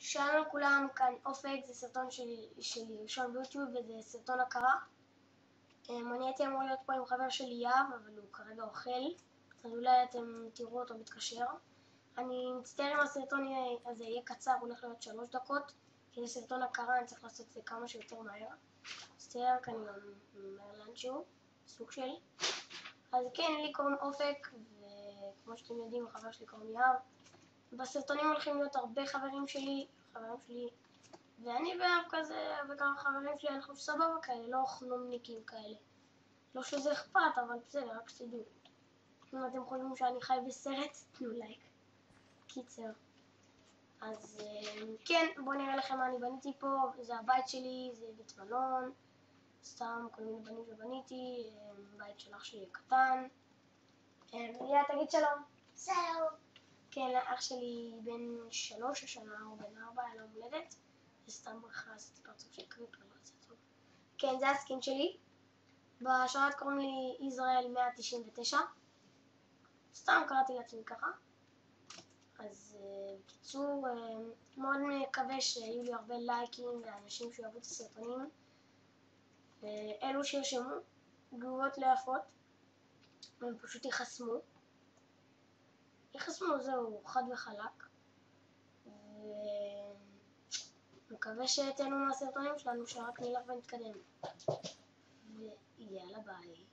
שלום לכולם, כאן אופק, זה סרטון שלי ראשון ביוטיוב וזה סרטון הכרה. אני הייתי אמור להיות פה עם חבר שלי יאב, אבל הוא כרגע אוכל, אז אולי אתם תראו אותו מתקשר. אני מצטער אם הסרטון הזה יהיה קצר, הוא הולך להיות 3 דקות, כי זה סרטון הכרה, אני צריך לעשות את זה כמה שיותר מהר. מצטער, כי אני גם אומר לאנשהו, סוג של. אז כן, לי קוראים אופק, וכמו שאתם יודעים, החבר שלי קוראים יאב. בסרטונים הולכים להיות הרבה חברים שלי, ואני ואב כזה, וכמה חברים שלי, אנחנו סבבה כאלה, לא חנומניקים כאלה. לא שזה אכפת, אבל בסדר, רק שתדעו. אם אתם חושבים שאני חי בסרט, תנו לייק. קיצר. אז כן, בואו נראה לכם מה אני בניתי פה. זה הבית שלי, זה בית מלון. סתם כל מיני בנים שבניתי, בית של אח שלי הקטן. וליה, תגיד שלום. שלום. כן, אח שלי בן 3 השנה, או בן 4, היה לו הולדת. זה סתם ברכה, עשיתי פרצוף של קריפ, לא יוצא טוב. כן, זה הסקין שלי. בשרת קוראים לי ישראל 199. סתם קראתי לעצמי ככה. אז בקיצור, מאוד מקווה שיהיו לי הרבה לייקים ואנשים שאוהבו את הסרטונים. ואלו שירשמו, תגובות לא יפות, והם פשוט יחסמו. זהו, חד וחלק. ומקווה שתהנו מהסרטונים שלנו, שרק נלך ונתקדם. ויאללה ביי.